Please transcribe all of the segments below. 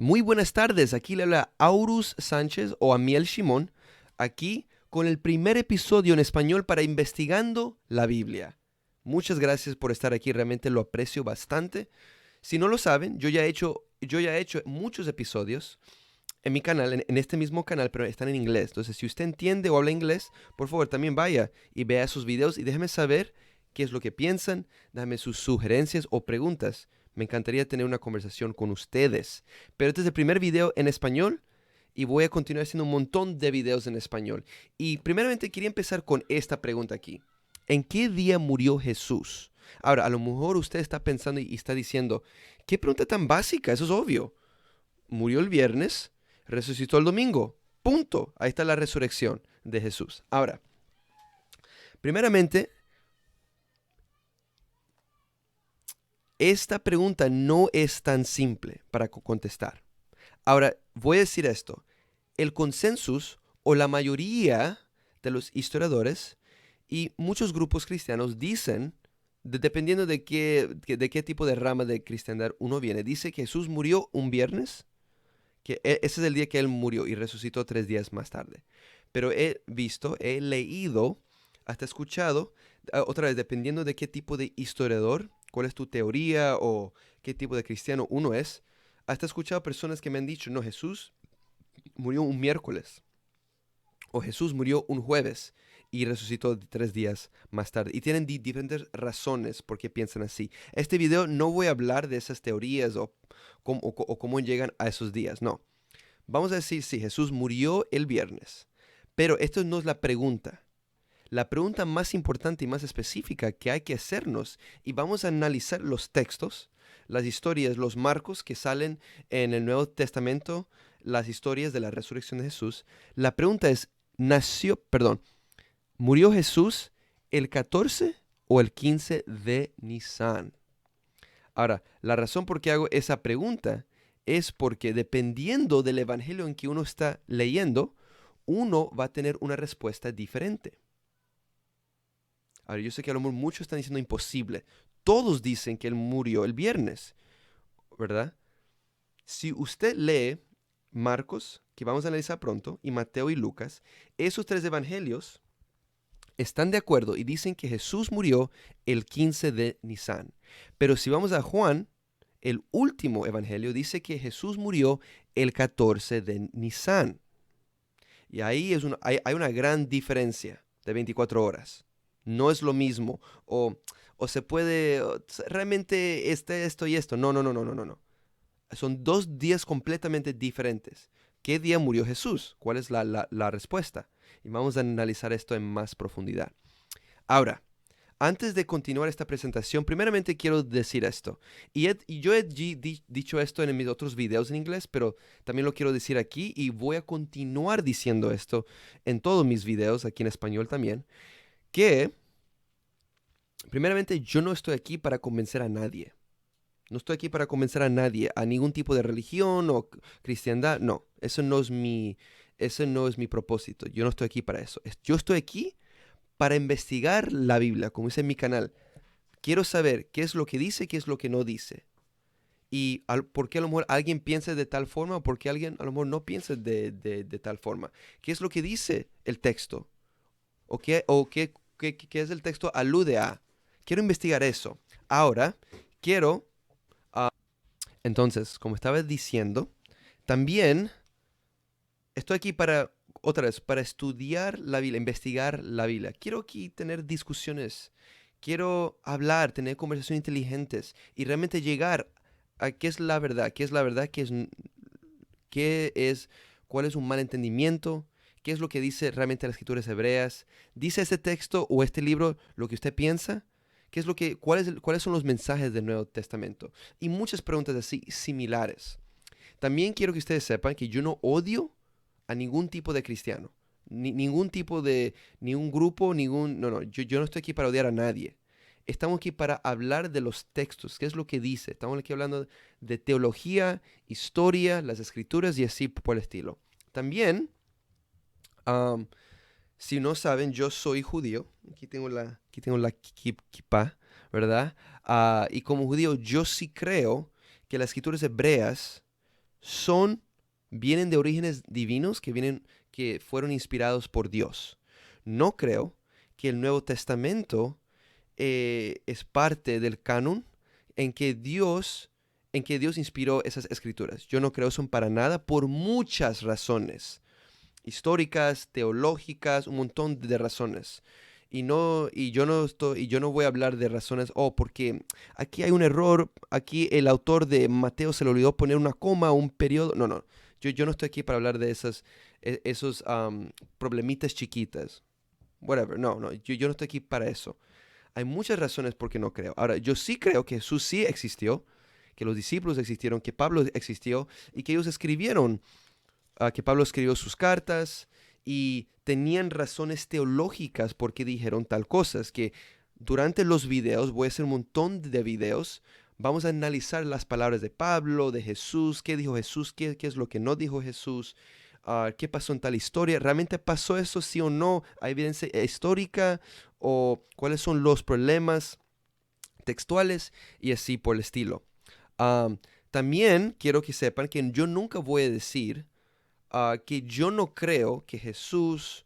Muy buenas tardes, aquí le habla Aurus Sánchez o Amiel Shimón, aquí con el primer episodio en español para Investigando la Biblia. Muchas gracias por estar aquí, realmente lo aprecio bastante. Si no lo saben, yo ya he hecho muchos episodios en mi canal, en este mismo canal, pero están en inglés. Entonces, si usted entiende o habla inglés, por favor también vaya y vea esos videos y déjeme saber qué es lo que piensan, déjame sus sugerencias o preguntas. Me encantaría tener una conversación con ustedes. Pero este es el primer video en español y voy a continuar haciendo un montón de videos en español. Y primeramente quería empezar con esta pregunta aquí. ¿En qué día murió Jesús? Ahora, a lo mejor usted está pensando y está diciendo, ¿qué pregunta tan básica? Eso es obvio. Murió el viernes, resucitó el domingo. Punto. Ahí está la resurrección de Jesús. Ahora, primeramente, esta pregunta no es tan simple para contestar. Ahora, voy a decir esto. El consensus o la mayoría de los historiadores y muchos grupos cristianos dicen, dependiendo de qué tipo de rama de cristiandad uno viene, dice que Jesús murió un viernes, que ese es el día que él murió y resucitó 3 días más tarde. Pero he visto, he leído, hasta escuchado, otra vez, dependiendo de qué tipo de historiador, cuál es tu teoría o qué tipo de cristiano uno es, hasta he escuchado personas que me han dicho, no, Jesús murió un miércoles o Jesús murió un jueves y resucitó 3 días más tarde. Y tienen diferentes razones por qué piensan así. Este video no voy a hablar de esas teorías o cómo llegan a esos días, no. Vamos a decir, sí, Jesús murió el viernes. Pero esto no es la pregunta. La pregunta más importante y más específica que hay que hacernos, y vamos a analizar los textos, las historias, los marcos que salen en el Nuevo Testamento, las historias de la resurrección de Jesús. La pregunta es, ¿murió Jesús el 14 o el 15 de Nisan? Ahora, la razón por qué hago esa pregunta es porque dependiendo del evangelio en que uno está leyendo, uno va a tener una respuesta diferente. Ahora, yo sé que a lo mejor muchos están diciendo imposible. Todos dicen que él murió el viernes, ¿verdad? Si usted lee Marcos, que vamos a analizar pronto, y Mateo y Lucas, esos tres evangelios están de acuerdo y dicen que Jesús murió el 15 de Nisan. Pero si vamos a Juan, el último evangelio dice que Jesús murió el 14 de Nisan. Y ahí hay una gran diferencia de 24 horas. No es lo mismo. O se puede, realmente esto y esto. No, no, no, no, no, no, no. Son 2 días completamente diferentes. ¿Qué día murió Jesús? ¿Cuál es la respuesta? Y vamos a analizar esto en más profundidad. Ahora, antes de continuar esta presentación, primeramente quiero decir esto. Y yo he dicho esto en mis otros videos en inglés, pero también lo quiero decir aquí y voy a continuar diciendo esto en todos mis videos, aquí en español también, que primeramente yo no estoy aquí para convencer a nadie. No estoy aquí para convencer a nadie, a ningún tipo de religión o cristiandad. No, ese no es mi propósito. Yo no estoy aquí para eso. Yo estoy aquí para investigar la Biblia, como dice en mi canal. Quiero saber qué es lo que dice, qué es lo que no dice. Y por qué a lo mejor alguien piensa de tal forma o por qué alguien a lo mejor no piensa de tal forma. ¿Qué es lo que dice el texto? ¿O qué es el texto alude a? Quiero investigar eso. Ahora, quiero... entonces, como estaba diciendo, también estoy aquí otra vez, para estudiar la Biblia, investigar la Biblia. Quiero aquí tener discusiones, quiero hablar, tener conversaciones inteligentes y realmente llegar a qué es la verdad, qué es la verdad, qué es, cuál es un mal entendimiento, qué es lo que dice realmente las escrituras hebreas. ¿Dice este texto o este libro lo que usted piensa? ¿Cuáles son los mensajes del Nuevo Testamento? Y muchas preguntas así similares. También quiero que ustedes sepan que yo no odio a ningún tipo de cristiano. Ningún tipo de, ni un grupo, no, no, yo no estoy aquí para odiar a nadie. Estamos aquí para hablar de los textos, qué es lo que dice. Estamos aquí hablando de teología, historia, las escrituras y así por el estilo. También, um, si no saben, yo soy judío. Aquí tengo la kippah, ¿verdad? Y como judío, yo sí creo que las escrituras hebreas vienen de orígenes divinos que fueron inspirados por Dios. No creo que el Nuevo Testamento es parte del canon en que Dios inspiró esas escrituras. Yo no creo eso para nada por muchas razones históricas, teológicas, un montón de razones. Y yo no voy a hablar de razones, porque aquí hay un error, aquí el autor de Mateo se le olvidó poner una coma, un periodo. No, no. Yo no estoy aquí para hablar de esos problemitas chiquitas. Whatever. No, no. Yo no estoy aquí para eso. Hay muchas razones por qué no creo. Ahora, yo sí creo que Jesús sí existió, que los discípulos existieron, que Pablo existió y que ellos escribieron, que Pablo escribió sus cartas y tenían razones teológicas por qué dijeron tal cosas, que durante los videos, voy a hacer un montón de videos, vamos a analizar las palabras de Pablo, de Jesús, qué dijo Jesús, qué es lo que no dijo Jesús, qué pasó en tal historia, ¿realmente pasó eso, sí o no? ¿Hay evidencia histórica? ¿O cuáles son los problemas textuales? Y así por el estilo. También quiero que sepan que yo nunca voy a decir que yo no creo que Jesús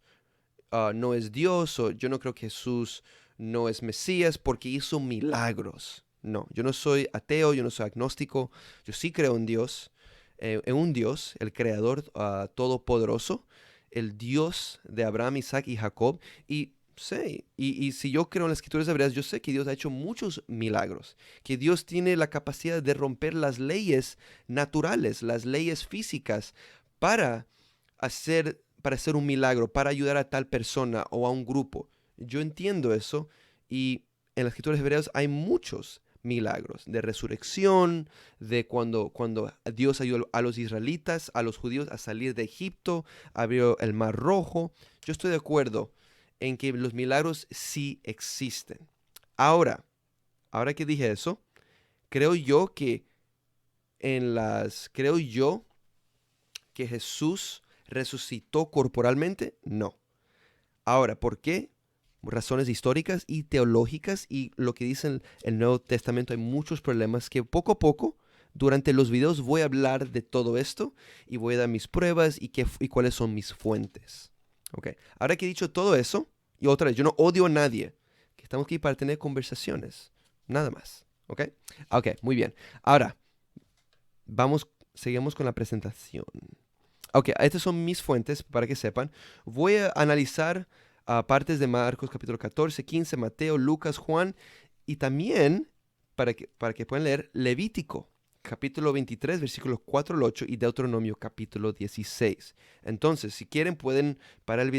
no es Dios, o yo no creo que Jesús no es Mesías porque hizo milagros. No, yo no soy ateo, yo no soy agnóstico, yo sí creo en un Dios, el Creador todopoderoso, el Dios de Abraham, Isaac y Jacob, y sé, y si yo creo en las escrituras hebreas, yo sé que Dios ha hecho muchos milagros, que Dios tiene la capacidad de romper las leyes naturales, las leyes físicas, para hacer un milagro, para ayudar a tal persona o a un grupo. Yo entiendo eso y en las escrituras hebreas hay muchos milagros de resurrección, de cuando Dios ayudó a los israelitas, a los judíos a salir de Egipto, abrió el Mar Rojo. Yo estoy de acuerdo en que los milagros sí existen. Ahora que dije eso, creo yo que Jesús resucitó corporalmente. No. Ahora, ¿por qué? Razones históricas y teológicas, y lo que dice el Nuevo Testamento, hay muchos problemas que poco a poco, durante los videos, voy a hablar de todo esto y voy a dar mis pruebas y cuáles son mis fuentes. Ok. Ahora que he dicho todo eso, y otra vez, yo no odio a nadie, que estamos aquí para tener conversaciones, nada más. Ok. Ok, muy bien. Ahora, seguimos con la presentación. Ok, estas son mis fuentes para que sepan. Voy a analizar partes de Marcos capítulo 14, 15, Mateo, Lucas, Juan y también, para que puedan leer, Levítico capítulo 23, versículos 4 al 8 y Deuteronomio capítulo 16. Entonces, si quieren, pueden parar el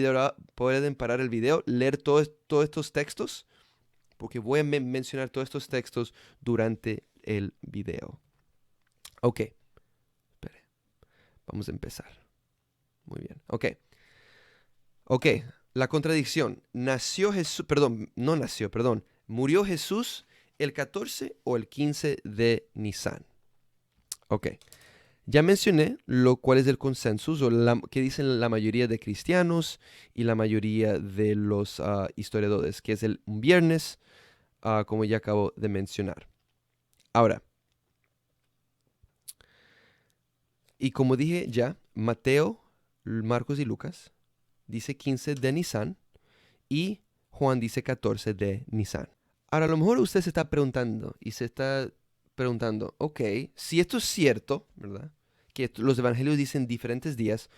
video, leer todos estos textos, porque voy a mencionar todos estos textos durante el video. Ok, espere, vamos a empezar. Muy bien, ok, la contradicción. ¿Murió Jesús el 14 o el 15 de Nisan? Ok, ya mencioné cuál es el consenso, o que dicen la mayoría de cristianos y la mayoría de los historiadores, que es un viernes, como ya acabo de mencionar. Ahora, y como dije ya, Mateo, Marcos y Lucas dice 15 de Nisan y Juan dice 14 de Nisan. Ahora, a lo mejor usted se está preguntando ok, si esto es cierto, ¿verdad? Que los evangelios dicen diferentes días,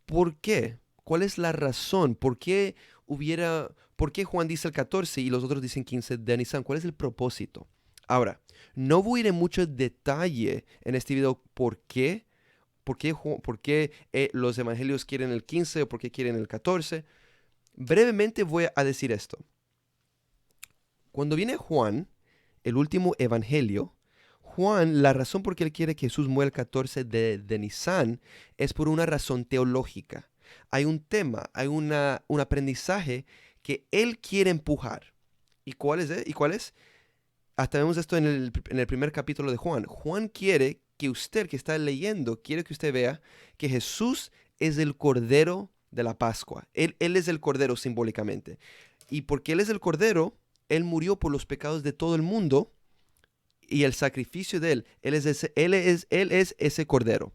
¿por qué? ¿Cuál es la razón? ¿Por qué Juan dice el 14 y los otros dicen 15 de Nisan? ¿Cuál es el propósito? Ahora, no voy a ir en mucho detalle en este video por qué los evangelios quieren el 15 o por qué quieren el 14. Brevemente voy a decir esto. Cuando viene Juan, el último evangelio, Juan, la razón por qué él quiere que Jesús muera el 14 de Nisan es por una razón teológica. Hay un tema, hay un aprendizaje que él quiere empujar. ¿Y cuál es? Hasta vemos esto en el primer capítulo de Juan. Juan quiere que usted que está leyendo, quiere que usted vea que Jesús es el Cordero de la Pascua. Él es el Cordero simbólicamente. Y porque Él es el Cordero, Él murió por los pecados de todo el mundo y el sacrificio de Él es ese Cordero.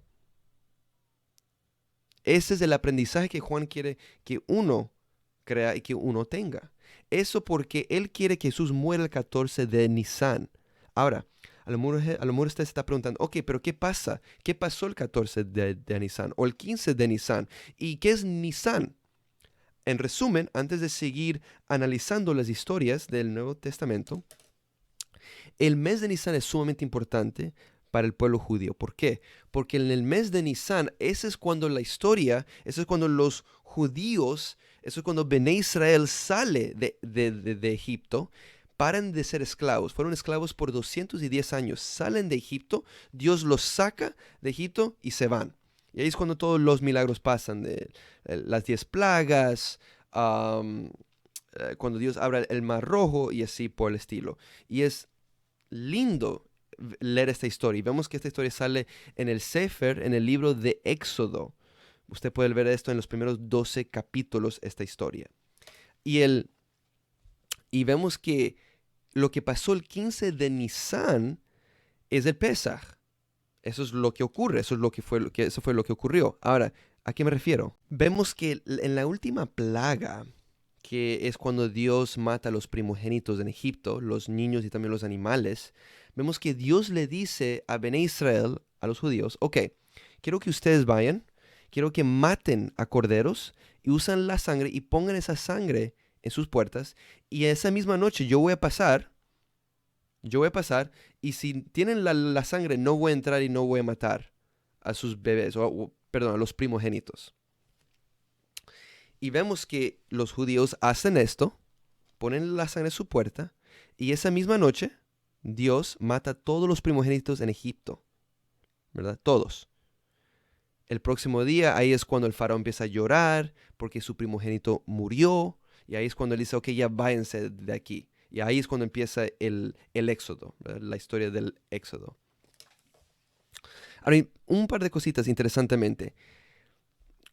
Ese es el aprendizaje que Juan quiere que uno crea y que uno tenga. Eso porque él quiere que Jesús muera el 14 de Nisan. Ahora, a lo mejor usted se está preguntando, ok, pero ¿qué pasa? ¿Qué pasó el 14 de Nisan o el 15 de Nisan? ¿Y qué es Nisan? En resumen, antes de seguir analizando las historias del Nuevo Testamento, el mes de Nisan es sumamente importante para el pueblo judío. ¿Por qué? Porque en el mes de Nisan, ese es cuando la historia, ese es cuando los judíos, eso es cuando Bené Israel sale de Egipto, paran de ser esclavos. Fueron esclavos por 210 años. Salen de Egipto, Dios los saca de Egipto y se van. Y ahí es cuando todos los milagros pasan, de las 10 plagas, cuando Dios abre el mar rojo y así por el estilo. Y es lindo leer esta historia. Y vemos que esta historia sale en el Sefer, en el libro de Éxodo. Usted puede ver esto en los primeros 12 capítulos, esta historia. Y vemos que lo que pasó el 15 de Nisan es el Pesaj. Eso es lo que ocurre, eso fue lo que ocurrió. Ahora, ¿a qué me refiero? Vemos que en la última plaga, que es cuando Dios mata a los primogénitos en Egipto, los niños y también los animales, vemos que Dios le dice a Bené Israel, a los judíos, ok, quiero que ustedes vayan, quiero que maten a corderos y usan la sangre y pongan esa sangre en sus puertas, y esa misma noche yo voy a pasar, y si tienen la sangre, no voy a entrar y no voy a matar a sus bebés, perdón, a los primogénitos. Y vemos que los judíos hacen esto, ponen la sangre en su puerta, y esa misma noche Dios mata a todos los primogénitos en Egipto, ¿verdad? Todos. El próximo día, ahí es cuando el faraón empieza a llorar porque su primogénito murió, y ahí es cuando él dice, ok, ya váyanse de aquí. Y ahí es cuando empieza el éxodo, ¿verdad? La historia del éxodo. Ahora, un par de cositas interesantemente.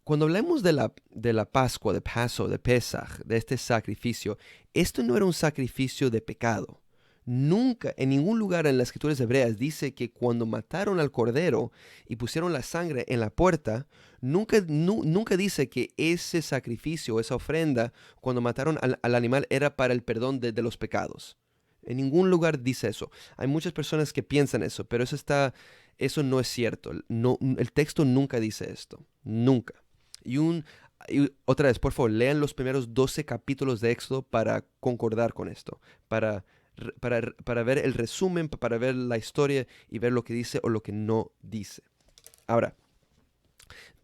Cuando hablamos de la Pascua, de Paso, de Pesaj, de este sacrificio, esto no era un sacrificio de pecado. Nunca, en ningún lugar en las escrituras hebreas dice que cuando mataron al cordero y pusieron la sangre en la puerta, nunca dice que ese sacrificio, esa ofrenda, cuando mataron al animal era para el perdón de los pecados. En ningún lugar dice eso. Hay muchas personas que piensan eso, pero eso no es cierto. No, el texto nunca dice esto. Nunca. Y otra vez, por favor, lean los primeros 12 capítulos de Éxodo para concordar con esto, para ver el resumen, para ver la historia y ver lo que dice o lo que no dice. Ahora,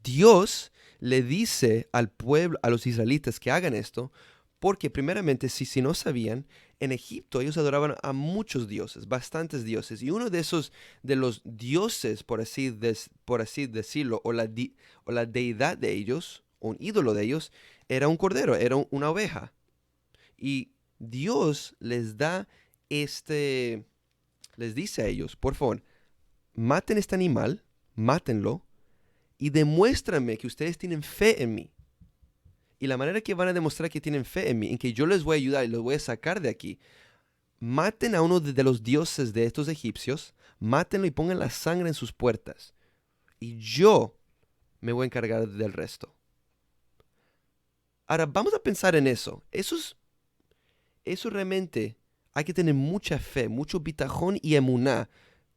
Dios le dice al pueblo, a los israelitas que hagan esto, porque primeramente, si no sabían, en Egipto ellos adoraban a muchos dioses, bastantes dioses, y uno de los dioses, por así decirlo, o la deidad de ellos, un ídolo de ellos, era un cordero, era una oveja. Y Dios les dice a ellos, por favor, maten este animal, mátenlo, y demuéstrame que ustedes tienen fe en mí. Y la manera que van a demostrar que tienen fe en mí, en que yo les voy a ayudar y los voy a sacar de aquí, maten a uno de los dioses de estos egipcios, mátenlo y pongan la sangre en sus puertas. Y yo me voy a encargar del resto. Ahora, vamos a pensar en eso. Eso realmente hay que tener mucha fe, mucho bitajón y emuná,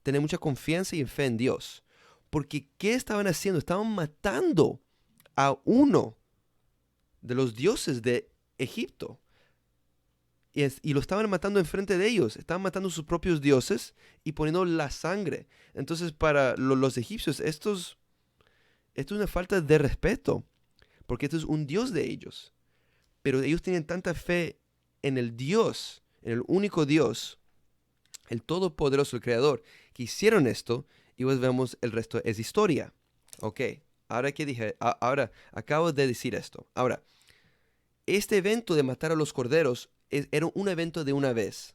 tener mucha confianza y fe en Dios. Porque, ¿qué estaban haciendo? Estaban matando a uno de los dioses de Egipto. Y lo estaban matando enfrente de ellos. Estaban matando a sus propios dioses y poniendo la sangre. Entonces, para los egipcios, esto es una falta de respeto. Porque esto es un dios de ellos. Pero ellos tienen tanta fe en el Dios, en el único Dios, el Todopoderoso, el Creador, que hicieron esto. Y pues vemos el resto es historia. Ok, ahora que dije, ahora acabo de decir esto. Ahora, este evento de matar a los corderos era un evento de una vez,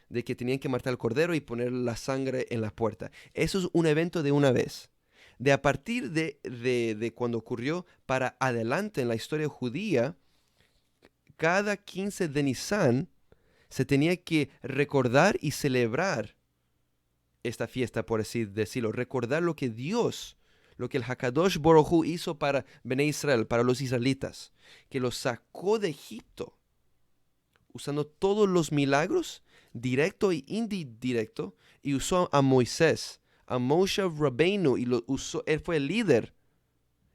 de que tenían que matar al cordero y poner la sangre en la puerta. Eso es un evento de una vez. De a partir de cuando ocurrió para adelante en la historia judía, cada 15 de Nisan se tenía que recordar y celebrar esta fiesta, por así decirlo, recordar lo que Dios, lo que el Hakadosh Baruj Hu hizo para Bnei Israel, para los israelitas, que los sacó de Egipto, usando todos los milagros, directo e indirecto, y usó a Moisés, a Moshe Rabbeinu, y lo usó, él fue el líder,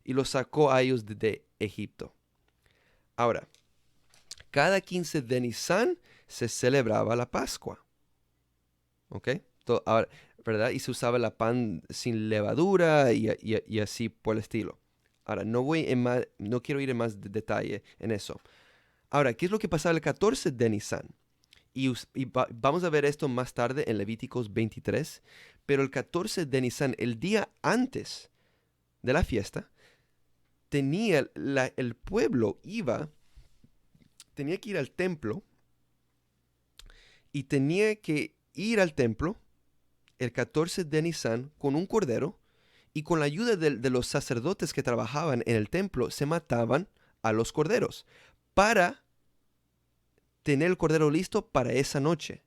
y los sacó a ellos de Egipto. Ahora, cada 15 de Nisan se celebraba la Pascua. ¿Ok? Ahora, ¿verdad? Y se usaba la pan sin levadura y así por el estilo. Ahora, no quiero ir en más detalle en eso. Ahora, ¿qué es lo que pasaba el 14 de Nisan? Vamos a ver esto más tarde en Levíticos 23. Pero el 14 de Nisan, el día antes de la fiesta, el pueblo tenía que ir al templo y tenía que ir al templo el 14 de Nisan con un cordero, y con la ayuda de los sacerdotes que trabajaban en el templo se mataban a los corderos para tener el cordero listo para esa noche,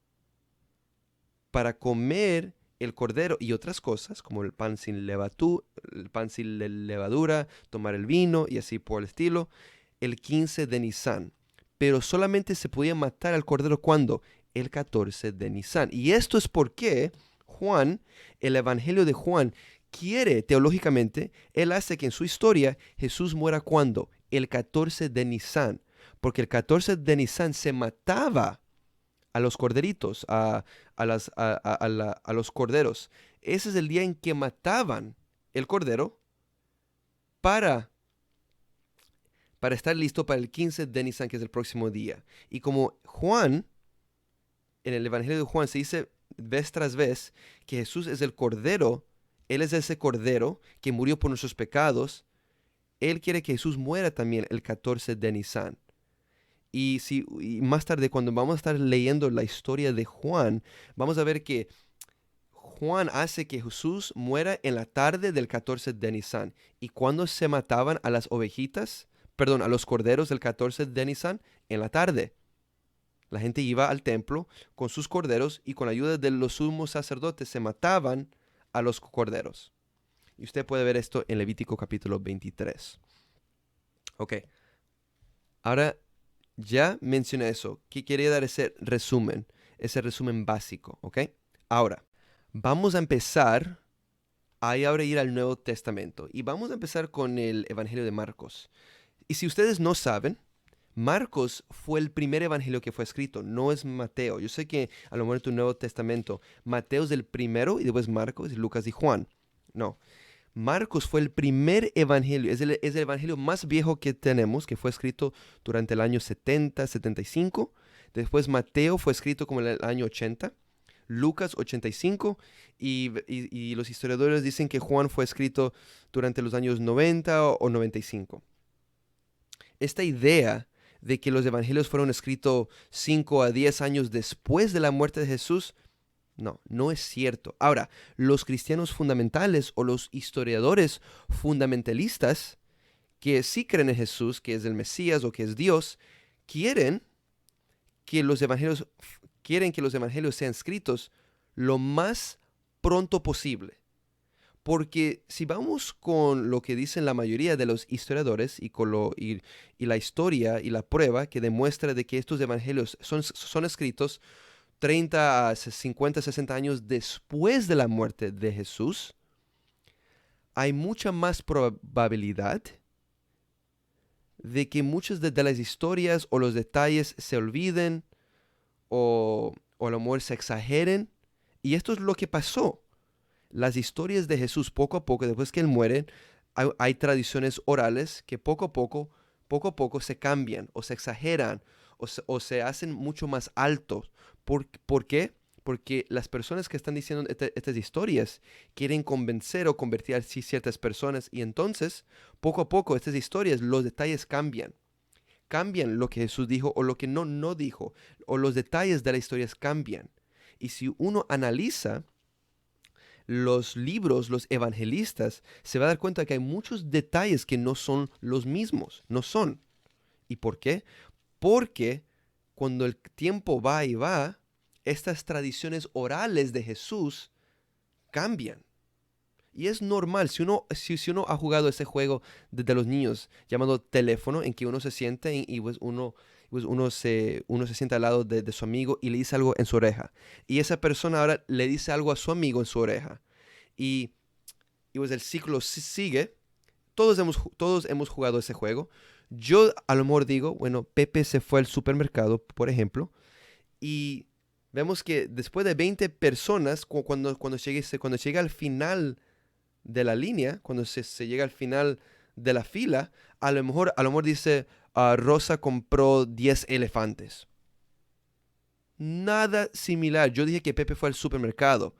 para comer el cordero y otras cosas como el pan sin levadura, tomar el vino y así por el estilo, el 15 de Nisan. Pero solamente se podía matar al cordero cuando el 14 de Nisan. Y esto es porque Juan, el Evangelio de Juan, quiere teológicamente, él hace que en su historia Jesús muera cuando el 14 de Nisan. Porque el 14 de Nisan se mataba a los corderitos, a los corderos. Ese es el día en que mataban el cordero para estar listo para el 15 de Nisan, que es el próximo día. Y como Juan, en el Evangelio de Juan se dice vez tras vez que Jesús es el cordero, Él es ese cordero que murió por nuestros pecados, Él quiere que Jesús muera también el 14 de Nisan. Y más tarde, cuando vamos a estar leyendo la historia de Juan, vamos a ver que Juan hace que Jesús muera en la tarde del 14 de Nisan. Y cuando se mataban a las a los corderos del 14 de Nisan, en la tarde. La gente iba al templo con sus corderos y con la ayuda de los sumos sacerdotes se mataban a los corderos. Y usted puede ver esto en Levítico capítulo 23. Ok. Ahora ya mencioné eso, que quería dar ese resumen básico, ¿ok? Ahora, vamos a empezar ahora ir al Nuevo Testamento y vamos a empezar con el Evangelio de Marcos. Y si ustedes no saben, Marcos fue el primer evangelio que fue escrito, no es Mateo. Yo sé que a lo mejor en tu Nuevo Testamento, Mateo es el primero y después Marcos, y Lucas y Juan. No, Marcos fue el primer evangelio, es el evangelio más viejo que tenemos, que fue escrito durante el año 70, 75. Después Mateo fue escrito como en el año 80, Lucas 85, y los historiadores dicen que Juan fue escrito durante los años 90 o 95. Esta idea de que los evangelios fueron escritos 5 a 10 años después de la muerte de Jesús, no es cierto. Ahora, los cristianos fundamentales o los historiadores fundamentalistas que sí creen en Jesús, que es el Mesías o que es Dios, quieren que los evangelios sean escritos lo más pronto posible. Porque si vamos con lo que dicen la mayoría de los historiadores y la historia y la prueba que demuestra de que estos evangelios son escritos 30 a 50, 60 años después de la muerte de Jesús, hay mucha más probabilidad de que muchas de las historias o los detalles se olviden o a lo mejor se exageren. Y esto es lo que pasó. Las historias de Jesús poco a poco, después que Él muere, hay tradiciones orales que poco a poco se cambian o se exageran o se hacen mucho más altos. ¿Por qué? Porque las personas que están diciendo estas historias quieren convencer o convertir a ciertas personas, y entonces, poco a poco, estas historias, los detalles cambian. Cambian lo que Jesús dijo o lo que no dijo, o los detalles de las historias cambian. Y si uno analiza los libros, los evangelistas, se va a dar cuenta que hay muchos detalles que no son los mismos, no son. ¿Y por qué? Porque cuando el tiempo va y va, estas tradiciones orales de Jesús cambian. Y es normal, si uno ha jugado ese juego desde los niños llamado teléfono, en que uno se sienta y pues uno se sienta al lado de su amigo y le dice algo en su oreja. Y esa persona ahora le dice algo a su amigo en su oreja. Y, y pues el ciclo sigue. Todos hemos jugado ese juego. Yo a lo mejor digo, bueno, Pepe se fue al supermercado, por ejemplo, y vemos que después de 20 personas, cuando llega al final de la línea, cuando se llega al final de la fila, a lo mejor dice, Rosa compró 10 elefantes. Nada similar. Yo dije que Pepe fue al supermercado.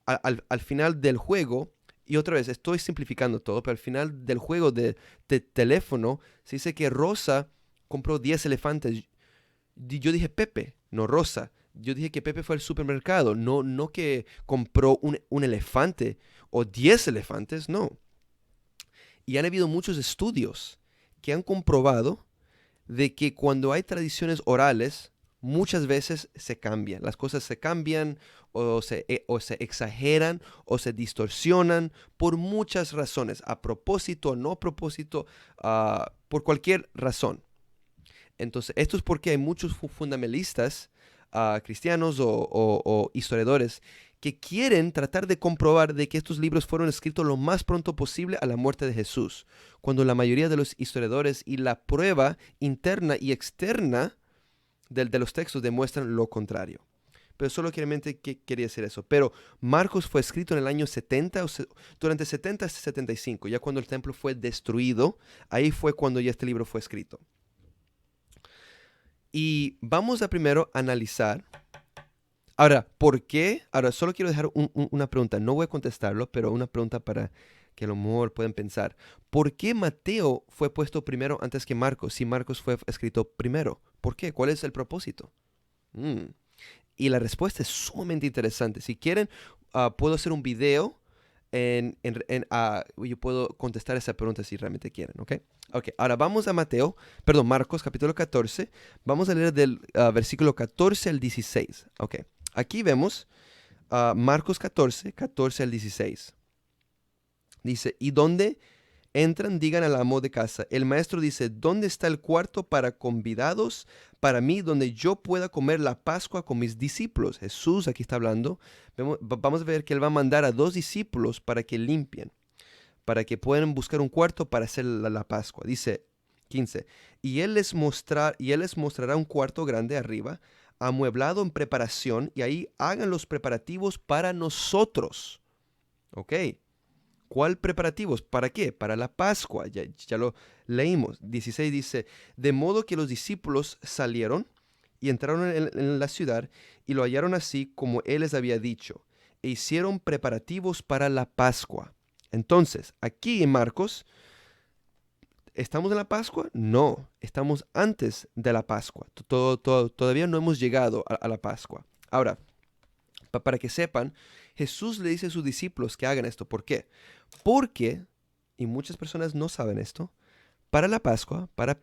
Al final del juego, y otra vez, estoy simplificando todo, pero al final del juego de teléfono, se dice que Rosa compró 10 elefantes. Yo dije Pepe, no Rosa. Yo dije que Pepe fue al supermercado, no que compró un elefante o 10 elefantes, no. Y han habido muchos estudios que han comprobado de que cuando hay tradiciones orales, muchas veces se cambian. Las cosas se cambian o se exageran o se distorsionan por muchas razones, a propósito, no a propósito, por cualquier razón. Entonces, esto es porque hay muchos fundamentalistas cristianos o historiadores que quieren tratar de comprobar de que estos libros fueron escritos lo más pronto posible a la muerte de Jesús, cuando la mayoría de los historiadores y la prueba interna y externa de los textos demuestran lo contrario. Pero solo quería decir eso. Pero Marcos fue escrito en el año 70, durante 70 a 75, ya cuando el templo fue destruido, ahí fue cuando ya este libro fue escrito. Y vamos a primero analizar. Ahora, ¿por qué? Ahora, solo quiero dejar una pregunta. No voy a contestarlo, pero una pregunta para que a lo mejor puedan pensar. ¿Por qué Mateo fue puesto primero antes que Marcos, si Marcos fue escrito primero? ¿Por qué? ¿Cuál es el propósito? Y la respuesta es sumamente interesante. Si quieren, puedo hacer un video yo puedo contestar esa pregunta si realmente quieren, ¿ok? Ok, ahora vamos a Marcos capítulo 14. Vamos a leer del versículo 14 al 16. Ok, aquí vemos Marcos 14, 14 al 16. Dice, ¿y dónde entran? Digan al amo de casa. El maestro dice, ¿dónde está el cuarto para convidados para mí, donde yo pueda comer la Pascua con mis discípulos? Jesús aquí está hablando. Vamos a ver que él va a mandar a 2 discípulos para que limpien, para que puedan buscar un cuarto para hacer la Pascua. Dice 15, y él les mostrará un cuarto grande arriba, amueblado en preparación, y ahí hagan los preparativos para nosotros. ¿Ok? ¿Cuál preparativos? ¿Para qué? Para la Pascua. Ya lo leímos. 16 dice, de modo que los discípulos salieron y entraron en la ciudad y lo hallaron así como él les había dicho, e hicieron preparativos para la Pascua. Entonces, aquí en Marcos, ¿estamos en la Pascua? No, estamos antes de la Pascua. Todavía no hemos llegado a la Pascua. Ahora, para que sepan, Jesús le dice a sus discípulos que hagan esto. ¿Por qué? Porque, y muchas personas no saben esto, para la Pascua, para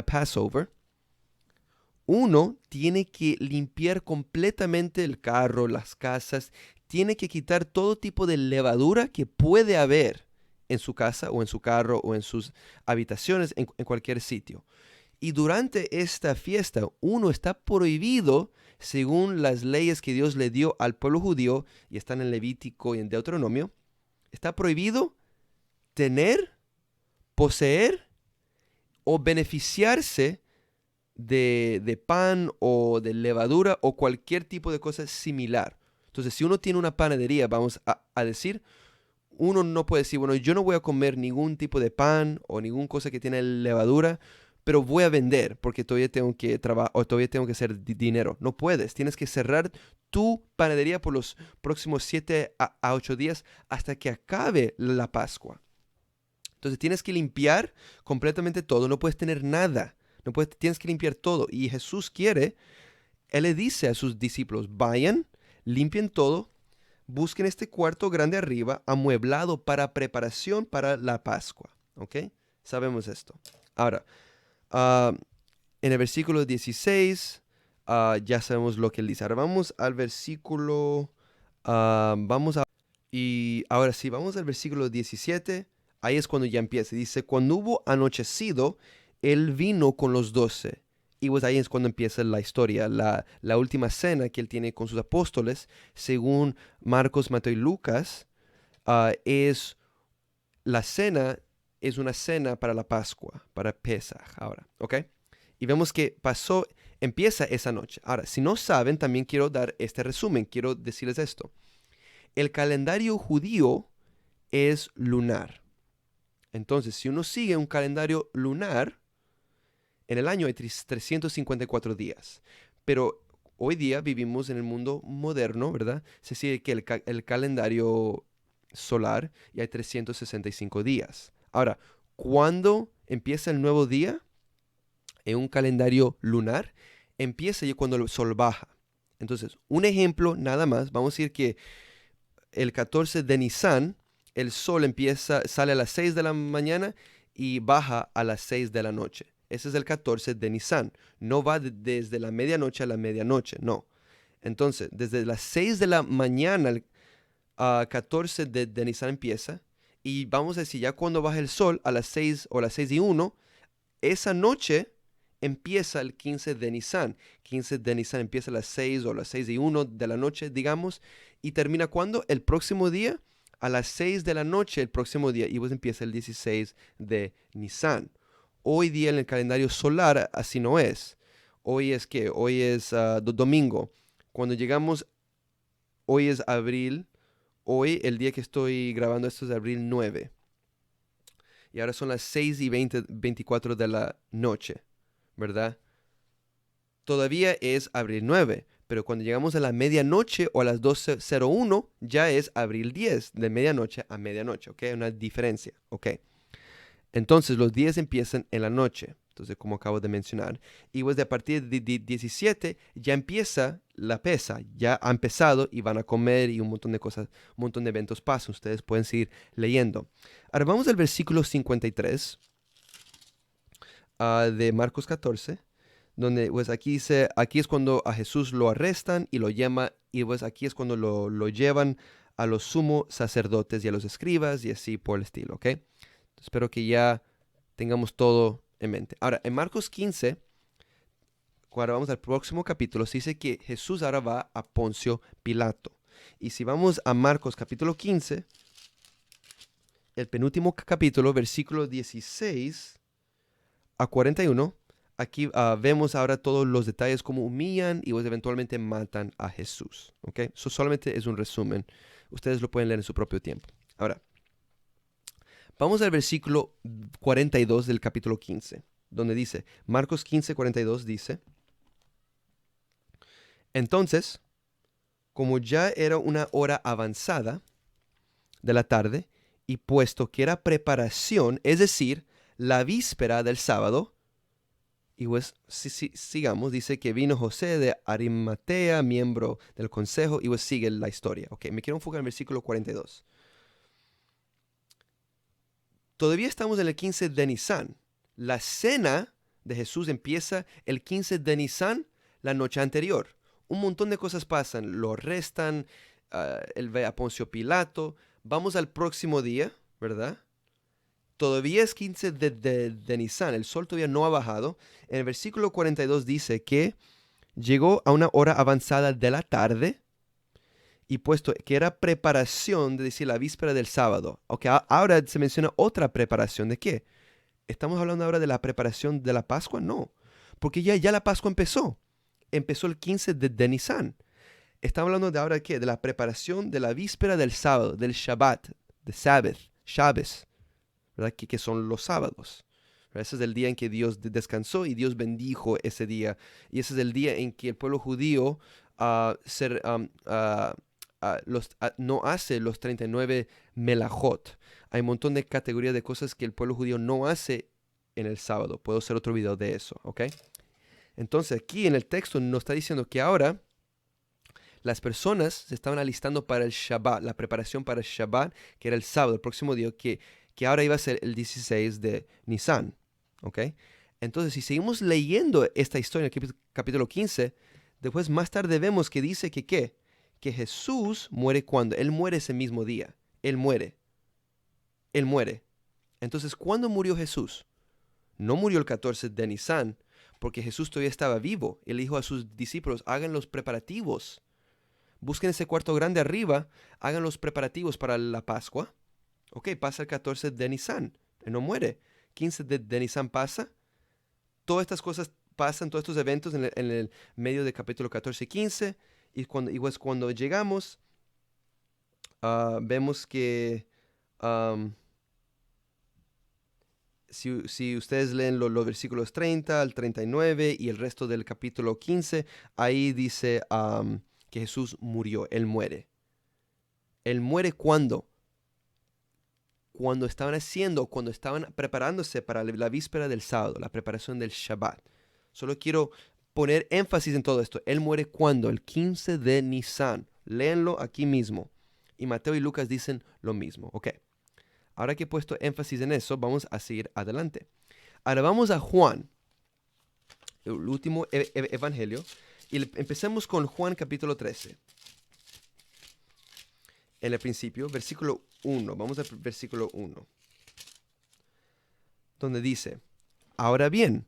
Passover, uno tiene que limpiar completamente el carro, las casas, tiene que quitar todo tipo de levadura que puede haber en su casa o en su carro o en sus habitaciones, en cualquier sitio. Y durante esta fiesta, uno está prohibido, según las leyes que Dios le dio al pueblo judío, y están en Levítico y en Deuteronomio, está prohibido tener, poseer o beneficiarse de pan o de levadura o cualquier tipo de cosa similar. Entonces, si uno tiene una panadería, vamos a decir, uno no puede decir, bueno, yo no voy a comer ningún tipo de pan o ninguna cosa que tiene levadura, pero voy a vender porque todavía tengo que trabajar o todavía tengo que hacer dinero. No puedes, tienes que cerrar tu panadería por los próximos 7 a 8 días hasta que acabe la Pascua. Entonces tienes que limpiar completamente todo, no puedes tener nada, tienes que limpiar todo. Y Jesús quiere, Él le dice a sus discípulos, vayan, limpien todo, busquen este cuarto grande arriba, amueblado para preparación para la Pascua. ¿Ok? Sabemos esto. Ahora, en el versículo 16, ya sabemos lo que él dice. Ahora vamos al versículo, vamos a Y ahora sí, vamos al versículo 17. Ahí es cuando ya empieza. Dice, cuando hubo anochecido, él vino con los 12. Y pues ahí es cuando empieza la historia, la última cena que él tiene con sus apóstoles, según Marcos, Mateo y Lucas, es la cena, es una cena para la Pascua, para Pesaj ahora, ¿ok? Y vemos que empieza esa noche. Ahora, si no saben, también quiero dar este resumen, quiero decirles esto. El calendario judío es lunar. Entonces, si uno sigue un calendario lunar, en el año hay 354 días. Pero hoy día vivimos en el mundo moderno, ¿verdad? Se sigue que el calendario solar y hay 365 días. Ahora, ¿cuándo empieza el nuevo día? En un calendario lunar, empieza ya cuando el sol baja. Entonces, un ejemplo nada más, vamos a decir que el 14 de Nisan, el sol sale a las 6 de la mañana y baja a las 6 de la noche. Ese es el 14 de Nisan. No va desde la medianoche a la medianoche, no. Entonces, desde las 6 de la mañana al 14 de Nisan empieza. Y vamos a decir, ya cuando baja el sol a las 6 o las 6:01, esa noche empieza el 15 de Nisan. 15 de Nisan empieza a las 6 o las 6:01 de la noche, digamos, y termina ¿cuándo? El próximo día, a las 6 de la noche, el próximo día, y pues empieza el 16 de Nisan. Hoy día en el calendario solar así no es. Hoy es ¿qué? Hoy es domingo. Cuando llegamos, hoy es abril. Hoy, el día que estoy grabando esto es abril 9. Y ahora son las 6:24 de la noche, ¿verdad? Todavía es abril 9, pero cuando llegamos a la medianoche o a las 12:01, ya es abril 10, de medianoche a medianoche, ¿ok? Una diferencia, ¿ok? Entonces los días empiezan en la noche, entonces como acabo de mencionar, y pues de a partir de 17 ya empieza la pesa, ya ha empezado y van a comer y un montón de cosas, un montón de eventos pasan, ustedes pueden seguir leyendo. Ahora vamos al versículo 53 de Marcos 14, donde pues aquí dice, aquí es cuando a Jesús lo arrestan y lo llama, y pues aquí es cuando lo llevan a los sumos sacerdotes y a los escribas y así por el estilo, ¿ok? Espero que ya tengamos todo en mente. Ahora, en Marcos 15, cuando vamos al próximo capítulo, se dice que Jesús ahora va a Poncio Pilato. Y si vamos a Marcos capítulo 15, el penúltimo capítulo, versículo 16 a 41, aquí vemos ahora todos los detalles, cómo humillan y pues eventualmente matan a Jesús. ¿Ok? Eso solamente es un resumen. Ustedes lo pueden leer en su propio tiempo. Ahora, vamos al versículo 42 del capítulo 15, donde dice, Marcos 15, 42 dice, entonces, como ya era una hora avanzada de la tarde, y puesto que era preparación, es decir, la víspera del sábado, y pues sigamos, dice que vino José de Arimatea, miembro del consejo, y pues sigue la historia. Ok, me quiero enfocar en el versículo 42. Todavía estamos en el 15 de Nisan. La cena de Jesús empieza el 15 de Nisan, la noche anterior. Un montón de cosas pasan. Lo arrestan, él ve a Poncio Pilato. Vamos al próximo día, ¿verdad? Todavía es 15 de Nisan. El sol todavía no ha bajado. En el versículo 42 dice que llegó a una hora avanzada de la tarde y puesto que era preparación, de decir, la víspera del sábado. Ok, ahora se menciona otra preparación. ¿De qué? ¿Estamos hablando ahora de la preparación de la Pascua? No, porque ya la Pascua empezó. Empezó el 15 de Nisan. Estamos hablando de ahora de qué? De la preparación de la víspera del sábado, del Shabbat, de Sabbath, Shabbos, ¿verdad? Que son los sábados. Ese es el día en que Dios descansó y Dios bendijo ese día. Y ese es el día en que el pueblo judío no hace los 39 melajot. Hay un montón de categorías de cosas que el pueblo judío no hace en el sábado. Puedo hacer otro video de eso, ¿ok? Entonces aquí en el texto nos está diciendo que ahora las personas se estaban alistando para el Shabbat, la preparación para el Shabbat, que era el sábado, el próximo día, que ahora iba a ser el 16 de Nisan, ¿ok? Entonces, si seguimos leyendo esta historia en el capítulo 15, después más tarde vemos que dice que ¿qué? que Jesús muere cuando. Él muere ese mismo día. Él muere. Él muere. Entonces, ¿cuándo murió Jesús? No murió el 14 de Nisan, porque Jesús todavía estaba vivo. Él dijo a sus discípulos, hagan los preparativos. Busquen ese cuarto grande arriba, hagan los preparativos para la Pascua. Ok, pasa el 14 de Nisan. Él no muere. 15 de Nisan pasa. Todas estas cosas pasan, todos estos eventos en el medio del capítulo 14 y 15. Y pues cuando llegamos, vemos que si ustedes leen los versículos 30 al 39 y el resto del capítulo 15, ahí dice que Jesús murió, Él muere. ¿Él muere cuándo? Cuando estaban preparándose para la víspera del sábado, la preparación del Shabbat. Solo quiero poner énfasis en todo esto. Él muere cuando, el 15 de Nisan. Léanlo aquí mismo. Y Mateo y Lucas dicen lo mismo. Ok. Ahora que he puesto énfasis en eso, vamos a seguir adelante. Ahora vamos a Juan, el último evangelio. Y empecemos con Juan capítulo 13. En el principio, versículo 1. Vamos al versículo 1. Donde dice, ahora bien,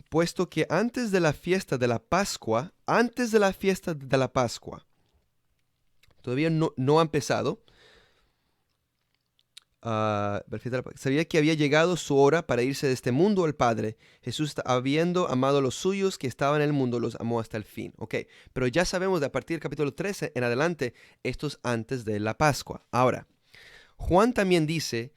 puesto que antes de la fiesta de la Pascua, todavía no ha empezado, sabía que había llegado su hora para irse de este mundo al Padre. Jesús, habiendo amado a los suyos que estaban en el mundo, los amó hasta el fin. Ok, pero ya sabemos de a partir del capítulo 13 en adelante, esto es antes de la Pascua. Ahora, Juan también dice,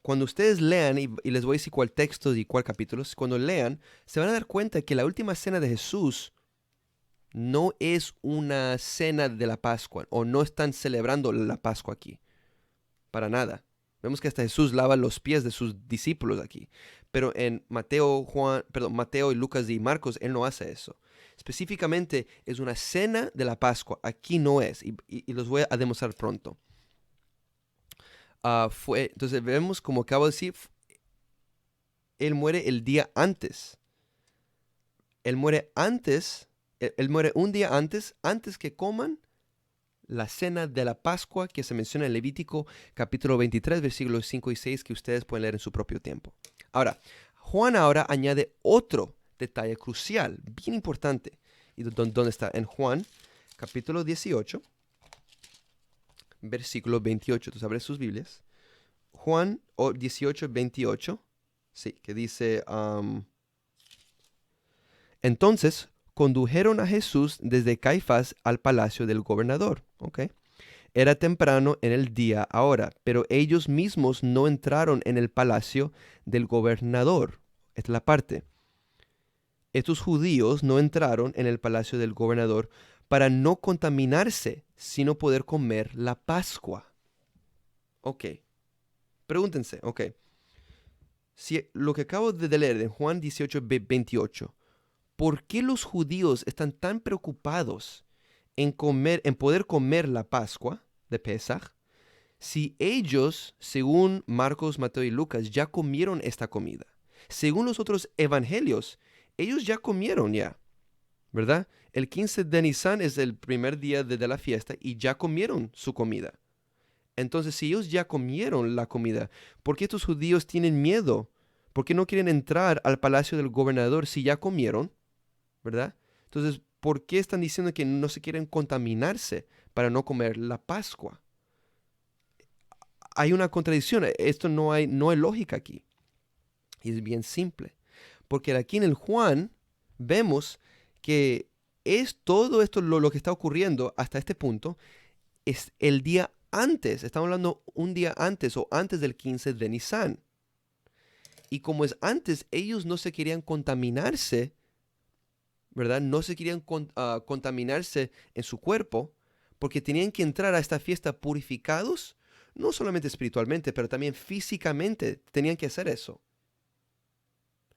cuando ustedes lean, y les voy a decir cuál texto y cuál capítulo, cuando lean, se van a dar cuenta que la última cena de Jesús no es una cena de la Pascua, o no están celebrando la Pascua aquí. Para nada. Vemos que hasta Jesús lava los pies de sus discípulos aquí. Pero en Mateo y Lucas y Marcos, él no hace eso. Específicamente es una cena de la Pascua. Aquí no es. Y los voy a demostrar pronto. Entonces vemos, como acabo de decir, él muere el día antes. Él muere un día antes que coman la cena de la Pascua que se menciona en Levítico capítulo 23, versículos 5 y 6, que ustedes pueden leer en su propio tiempo. Ahora, Juan ahora añade otro detalle crucial, bien importante. ¿Y dónde está? En Juan capítulo 18, versículo 28. Entonces, abre sus Biblias. Juan 18, 28. Sí, que dice, entonces condujeron a Jesús desde Caifás al palacio del gobernador. Okay. Era temprano en el día ahora, pero ellos mismos no entraron en el palacio del gobernador. Esta es la parte. Estos judíos no entraron en el palacio del gobernador para no contaminarse, sino poder comer la Pascua. Ok. Pregúntense, ok. Si lo que acabo de leer en Juan 18, 28, ¿por qué los judíos están tan preocupados en poder comer la Pascua de Pesaj, si ellos, según Marcos, Mateo y Lucas, ya comieron esta comida? Según los otros evangelios, ellos ya comieron ya, ¿verdad? El 15 de Nisan es el primer día de la fiesta y ya comieron su comida. Entonces, si ellos ya comieron la comida, ¿por qué estos judíos tienen miedo? ¿Por qué no quieren entrar al palacio del gobernador si ya comieron? ¿Verdad? Entonces, ¿por qué están diciendo que no se quieren contaminarse para no comer la Pascua? Hay una contradicción. Esto no hay lógica aquí. Y es bien simple. Porque aquí en el Juan vemos que es todo esto lo que está ocurriendo hasta este punto es el día antes. Estamos hablando un día antes o antes del 15 de Nisan. Y como es antes, ellos no se querían contaminarse, ¿verdad? No se querían contaminarse en su cuerpo porque tenían que entrar a esta fiesta purificados, no solamente espiritualmente, pero también físicamente tenían que hacer eso.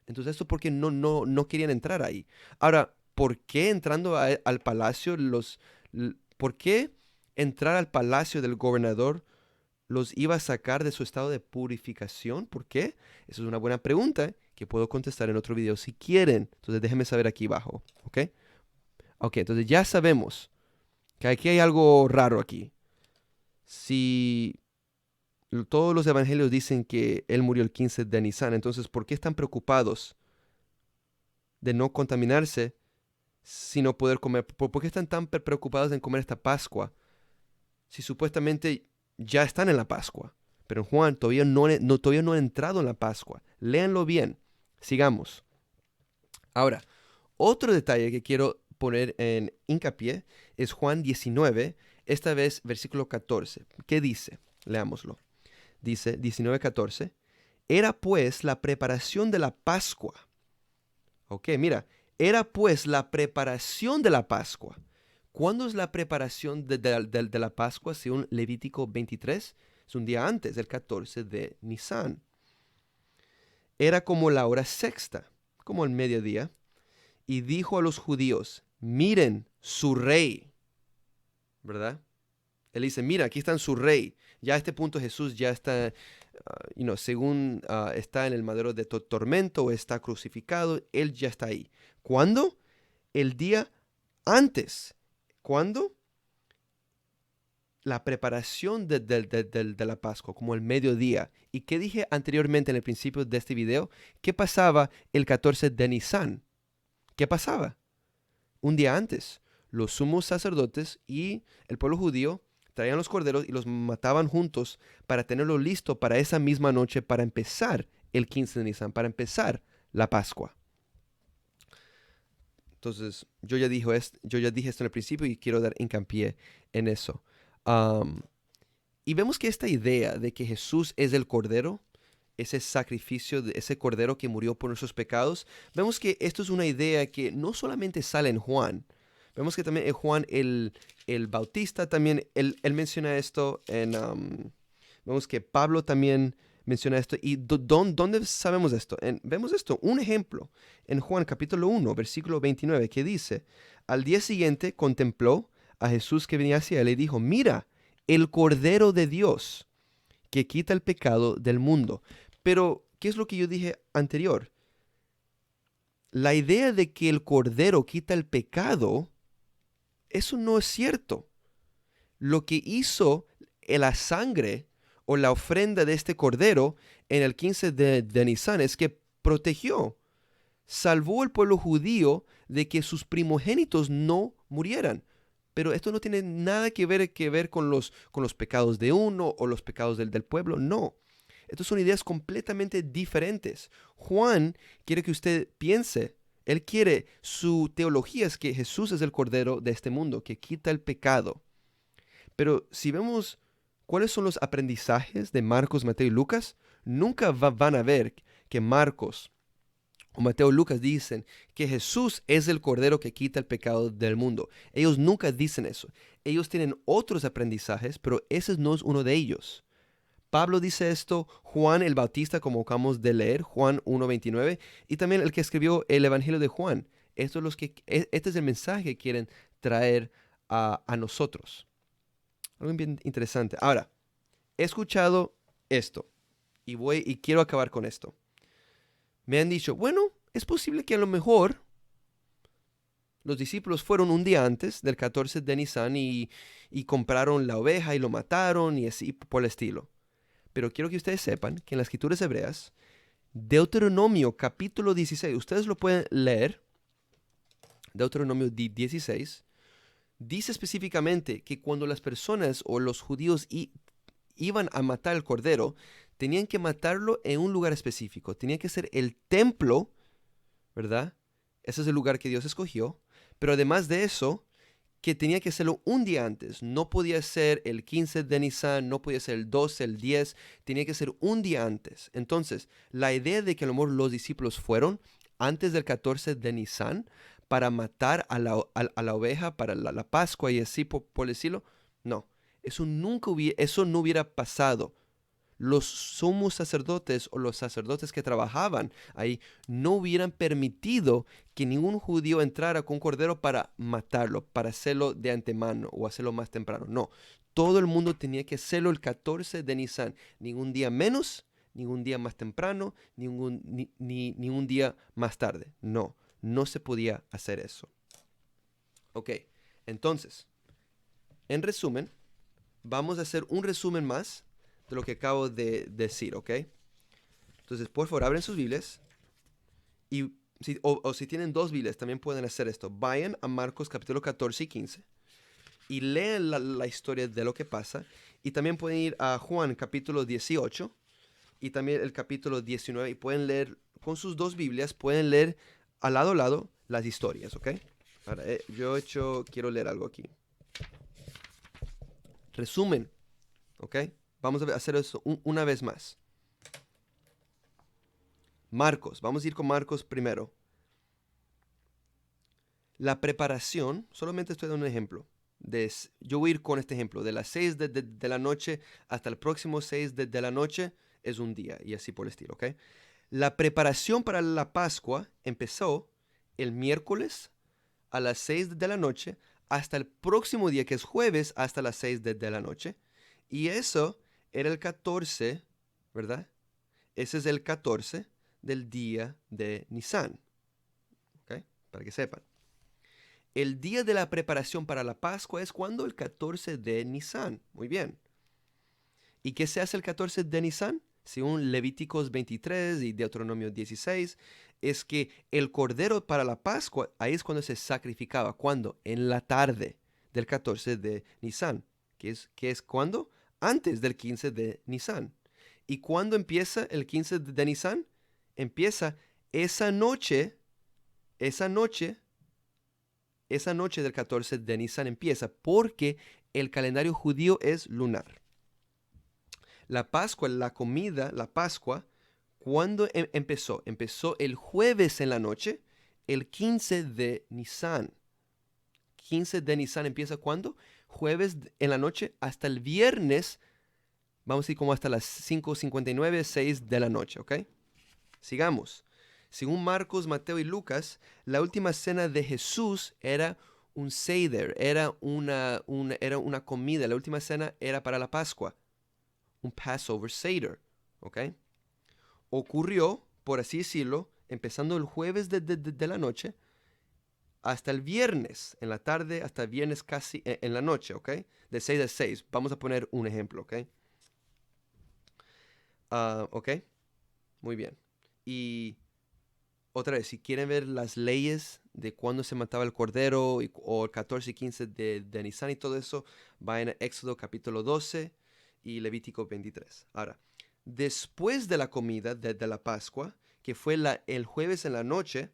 Entonces, esto porque no querían entrar ahí. Ahora, ¿por qué entrando al palacio por qué entrar al palacio del gobernador los iba a sacar de su estado de purificación? ¿Por qué? Esa es una buena pregunta que puedo contestar en otro video si quieren. Entonces déjenme saber aquí abajo, ¿ok? Ok, entonces ya sabemos que aquí hay algo raro aquí. Si todos los evangelios dicen que él murió el 15 de Nisan, entonces ¿por qué están preocupados de no contaminarse si no poder comer? ¿Por qué están tan preocupados en comer esta Pascua si supuestamente ya están en la Pascua? Pero en Juan todavía no ha entrado en la Pascua. Léanlo bien. Sigamos. Ahora, otro detalle que quiero poner en hincapié es Juan 19, esta vez versículo 14. ¿Qué dice? Leámoslo. Dice 19:14. Era pues la preparación de la Pascua. Ok, mira, era pues la preparación de la Pascua. ¿Cuándo es la preparación de la Pascua según Levítico 23? Es un día antes, el 14 de Nisan. Era como la hora sexta, como el mediodía, y dijo a los judíos, miren su rey, ¿verdad? Él dice, mira, aquí está su rey. Ya a este punto Jesús ya está, según está en el madero de tormento o está crucificado, él ya está ahí. ¿Cuándo? El día antes. ¿Cuándo? La preparación de la Pascua, como el mediodía. ¿Y qué dije anteriormente en el principio de este video? ¿Qué pasaba el 14 de Nisan? ¿Qué pasaba? Un día antes, los sumos sacerdotes y el pueblo judío traían los corderos y los mataban juntos para tenerlo listo para esa misma noche, para empezar el 15 de Nisan, para empezar la Pascua. Entonces, yo ya dije esto en el principio y quiero dar hincapié en eso. Um, y vemos que esta idea de que Jesús es el Cordero, ese sacrificio, de ese Cordero que murió por nuestros pecados, vemos que esto es una idea que no solamente sale en Juan. Vemos que también en Juan el Bautista también, él menciona esto vemos que Pablo también menciona esto. ¿Y dónde sabemos esto? Vemos esto, un ejemplo, en Juan capítulo 1, versículo 29, que dice, al día siguiente contempló a Jesús que venía hacia él y dijo, mira, el Cordero de Dios que quita el pecado del mundo. Pero, ¿qué es lo que yo dije anterior? La idea de que el Cordero quita el pecado, eso no es cierto. Lo que hizo la sangre o la ofrenda de este Cordero en el 15 de Nisan es que protegió, salvó al pueblo judío de que sus primogénitos no murieran. Pero esto no tiene nada que ver con los pecados de uno o los pecados del pueblo, no. Estas son ideas completamente diferentes. Juan quiere que usted piense, su teología es que Jesús es el Cordero de este mundo, que quita el pecado. Pero si vemos cuáles son los aprendizajes de Marcos, Mateo y Lucas, nunca van a ver que Marcos o Mateo o Lucas dicen que Jesús es el Cordero que quita el pecado del mundo. Ellos nunca dicen eso. Ellos tienen otros aprendizajes, pero ese no es uno de ellos. Pablo dice esto, Juan el Bautista, como acabamos de leer, Juan 1:29, y también el que escribió el Evangelio de Juan. Este es el mensaje que quieren traer a nosotros. Algo bien interesante. Ahora, he escuchado esto y quiero acabar con esto. Me han dicho, bueno, es posible que a lo mejor los discípulos fueron un día antes del 14 de Nisan y compraron la oveja y lo mataron y así por el estilo. Pero quiero que ustedes sepan que en las escrituras hebreas, Deuteronomio capítulo 16, ustedes lo pueden leer, Deuteronomio 16, dice específicamente que cuando las personas o los judíos iban a matar al cordero, tenían que matarlo en un lugar específico. Tenía que ser el templo, ¿verdad? Ese es el lugar que Dios escogió. Pero además de eso, que tenía que hacerlo un día antes. No podía ser el 15 de Nisan, no podía ser el 12, el 10. Tenía que ser un día antes. Entonces, la idea de que a lo mejor los discípulos fueron antes del 14 de Nisan para matar a la oveja para la Pascua y así por decirlo, no. Eso no hubiera pasado. Los sumos sacerdotes o los sacerdotes que trabajaban ahí no hubieran permitido que ningún judío entrara con un cordero para matarlo, para hacerlo de antemano o hacerlo más temprano. No, todo el mundo tenía que hacerlo el 14 de Nisan, ningún día menos, ningún día más temprano, ni un día más tarde. No, no se podía hacer eso. Ok, entonces, en resumen, vamos a hacer un resumen más de lo que acabo de decir, ¿ok? Entonces, por favor, abren sus Biblias y o si tienen dos Biblias, también pueden hacer esto. Vayan a Marcos capítulo 14 y 15 y lean la historia de lo que pasa. Y también pueden ir a Juan capítulo 18 y también el capítulo 19 y pueden leer con sus dos Biblias, pueden leer al a lado las historias, ¿ok? Ahora, quiero leer algo aquí. Resumen, ¿ok? Vamos a hacer eso una vez más. Marcos, vamos a ir con Marcos primero. La preparación, solamente estoy dando un ejemplo. Yo voy a ir con este ejemplo. De las 6 de la noche hasta el próximo 6 de la noche es un día y así por el estilo, ¿ok? La preparación para la Pascua empezó el miércoles a las 6 de la noche hasta el próximo día, que es jueves, hasta las 6 de la noche. Y eso era el 14, ¿verdad? Ese es el 14 del día de Nisan, ¿ok? Para que sepan. El día de la preparación para la Pascua es cuando el 14 de Nisan. Muy bien. ¿Y qué se hace el 14 de Nisan? Según Levíticos 23 y Deuteronomio 16, es que el cordero para la Pascua, ahí es cuando se sacrificaba. ¿Cuándo? En la tarde del 14 de Nisan. ¿Qué es cuándo? Antes del 15 de Nisan. ¿Y cuándo empieza el 15 de Nisan? Empieza esa noche, esa noche del 14 de Nisan empieza porque el calendario judío es lunar. La Pascua, la comida, la Pascua, ¿cuándo empezó? Empezó el jueves en la noche, el 15 de Nisan. 15 de Nisan empieza ¿cuándo? Jueves en la noche hasta el viernes, vamos a ir como hasta las 5:59, 6 de la noche, ¿ok? Sigamos. Según Marcos, Mateo y Lucas, la última cena de Jesús era un Seder, era una comida. La última cena era para la Pascua, un Passover Seder, ¿ok? Ocurrió, por así decirlo, empezando el jueves de la noche hasta el viernes en la tarde, hasta el viernes casi en la noche, ¿ok? De 6 a 6. Vamos a poner un ejemplo, ¿ok? ¿Ok? Muy bien. Y otra vez, si quieren ver las leyes de cuándo se mataba el cordero o el 14 y 15 de Nisan y todo eso, vayan a Éxodo capítulo 12 y Levítico 23. Ahora, después de la comida de la Pascua, que fue el jueves en la noche,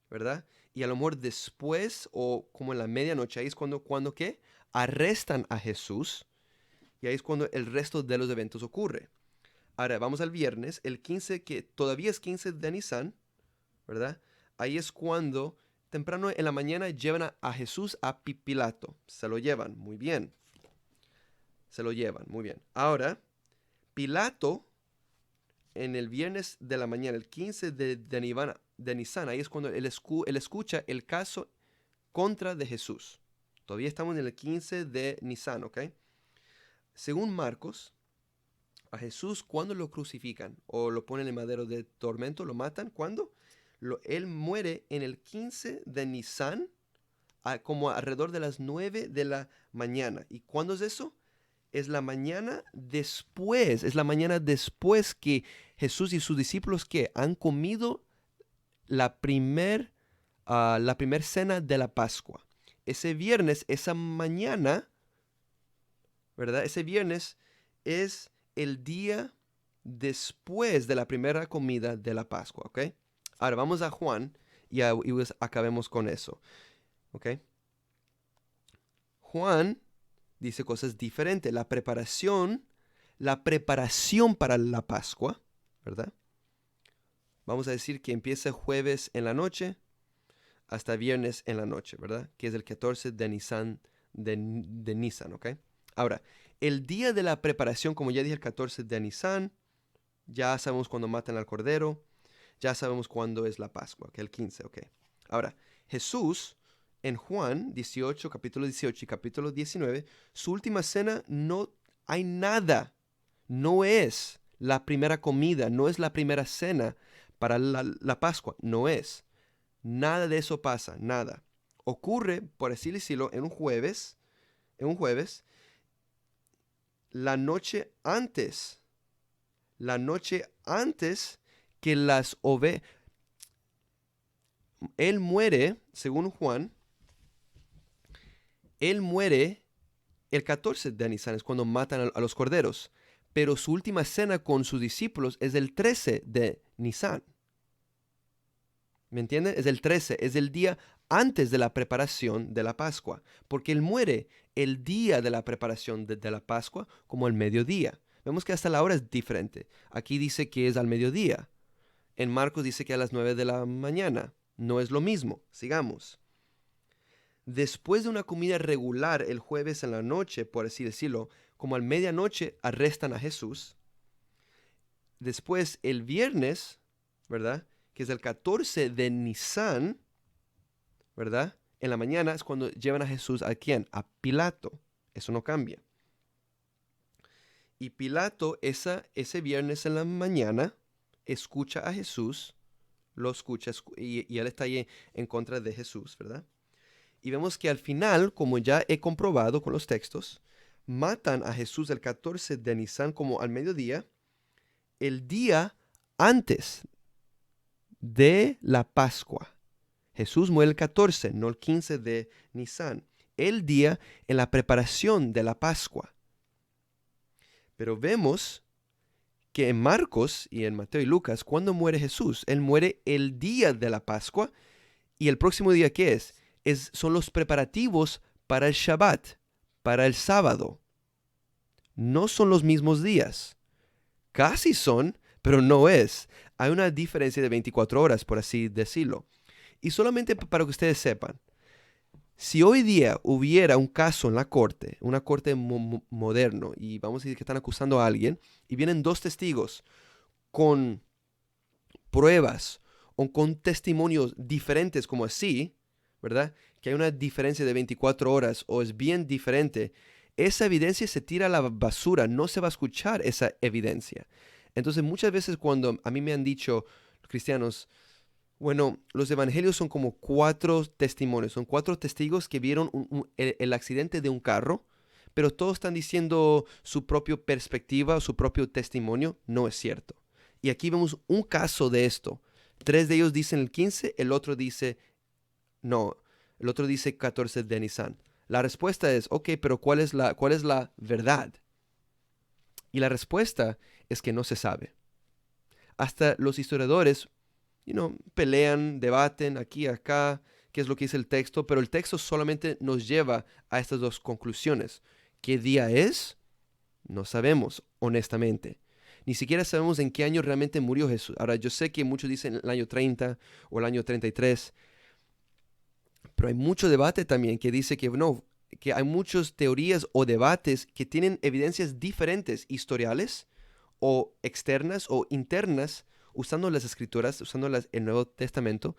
¿verdad? Y a lo mejor después o como en la medianoche, ahí es cuando ¿qué? Arrestan a Jesús y ahí es cuando el resto de los eventos ocurre. Ahora, vamos al viernes, el 15, que todavía es 15 de Nisan, ¿verdad? Ahí es cuando temprano en la mañana llevan a Jesús a Pilato. Se lo llevan, muy bien. Se lo llevan, muy bien. Ahora, Pilato, en el viernes de la mañana, el 15 de Nisan, ahí es cuando él escucha el caso contra de Jesús. Todavía estamos en el 15 de Nisan, ¿ok? Según Marcos, a Jesús, ¿cuándo lo crucifican? O lo ponen en madero de tormento, lo matan, ¿cuándo? Él muere en el 15 de Nisan, como alrededor de las 9 de la mañana. ¿Y cuándo es eso? Es la mañana después que Jesús y sus discípulos que han comido la primer cena de la Pascua. Ese viernes, esa mañana, ¿verdad? Ese viernes es el día después de la primera comida de la Pascua, ¿ok? Ahora vamos a Juan y pues acabemos con eso, ¿ok? Juan dice cosas diferentes. La preparación para la Pascua, ¿verdad? Vamos a decir que empieza jueves en la noche hasta viernes en la noche, ¿verdad? Que es el 14 de Nisan, de Nisan, ¿ok? Ahora, el día de la preparación, como ya dije, el 14 de Nisan, ya sabemos cuándo matan al cordero, ya sabemos cuándo es la Pascua, que es el 15, ¿ok? Ahora, Jesús, en Juan 18, capítulo 18 y capítulo 19, su última cena no hay nada, no es la primera comida, no es la primera cena para la Pascua, no es. Nada de eso pasa, nada. ocurre, por así decirlo, en un jueves, la noche antes que las ovejas. Él muere, según Juan, él muere el 14 de Nisan, es cuando matan a los corderos. Pero su última cena con sus discípulos es el 13 de Nisan. ¿Me entienden? Es el 13, es el día antes de la preparación de la Pascua. Porque él muere el día de la preparación de la Pascua como el mediodía. Vemos que hasta la hora es diferente. Aquí dice que es al mediodía. En Marcos dice que a las 9 de la mañana. No es lo mismo. Sigamos. Después de una comida regular el jueves en la noche, por así decirlo, como a medianoche arrestan a Jesús. Después el viernes, ¿verdad? Que es el 14 de Nisan, ¿verdad? En la mañana es cuando llevan a Jesús ¿a quién? A Pilato. Eso no cambia. Y Pilato ese viernes en la mañana escucha a Jesús, lo escucha y él está ahí en contra de Jesús, ¿verdad? Y vemos que al final, como ya he comprobado con los textos, matan a Jesús el 14 de Nisan como al mediodía, el día antes de la Pascua. Jesús muere el 14, no el 15 de Nisan. El día en la preparación de la Pascua. Pero vemos que en Marcos y en Mateo y Lucas, ¿cuándo muere Jesús? Él muere el día de la Pascua. ¿Y el próximo día qué es? Son los preparativos para el Shabbat, para el sábado. No son los mismos días. Casi son, pero no es. Hay una diferencia de 24 horas, por así decirlo. Y solamente para que ustedes sepan, si hoy día hubiera un caso en la corte, una corte moderno, y vamos a decir que están acusando a alguien, y vienen dos testigos con pruebas o con testimonios diferentes como así, ¿verdad? Que hay una diferencia de 24 horas o es bien diferente, esa evidencia se tira a la basura, no se va a escuchar esa evidencia. Entonces muchas veces cuando a mí me han dicho cristianos, bueno, los evangelios son como 4 testimonios, son 4 testigos que vieron el accidente de un carro, pero todos están diciendo su propia perspectiva, su propio testimonio, no es cierto. Y aquí vemos un caso de esto. 3 de ellos dicen el 15, el otro dice 14 de Nisan. La respuesta es, ok, pero ¿cuál es la verdad? Y la respuesta es que no se sabe. Hasta los historiadores, pelean, debaten aquí y acá, qué es lo que dice el texto, pero el texto solamente nos lleva a estas dos conclusiones. ¿Qué día es? No sabemos, honestamente. Ni siquiera sabemos en qué año realmente murió Jesús. Ahora, yo sé que muchos dicen el año 30 o el año 33, pero hay mucho debate también que dice que no, que hay muchas teorías o debates que tienen evidencias diferentes, historiales o externas o internas, usando las escrituras, usando el Nuevo Testamento,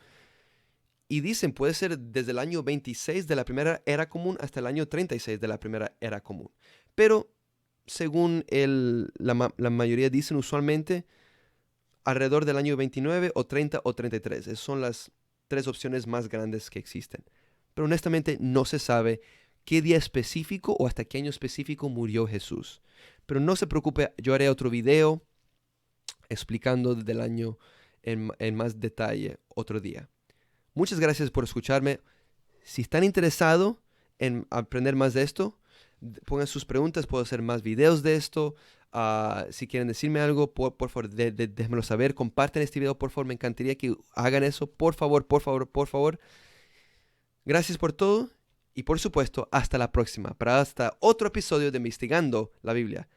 y dicen puede ser desde el año 26 de la primera era común hasta el año 36 de la primera era común. Pero según la mayoría dicen usualmente alrededor del año 29 o 30 o 33. Esas son las 3 opciones más grandes que existen. Pero honestamente no se sabe qué día específico o hasta qué año específico murió Jesús. Pero no se preocupe, yo haré otro video explicando del año en más detalle otro día. Muchas gracias por escucharme. Si están interesados en aprender más de esto, pongan sus preguntas, puedo hacer más videos de esto. Si quieren decirme algo, por favor, déjenmelo saber. Compartan este video, por favor, me encantaría que hagan eso. Por favor, por favor, por favor. Gracias por todo y por supuesto, hasta la próxima, para hasta otro episodio de Investigando la Biblia.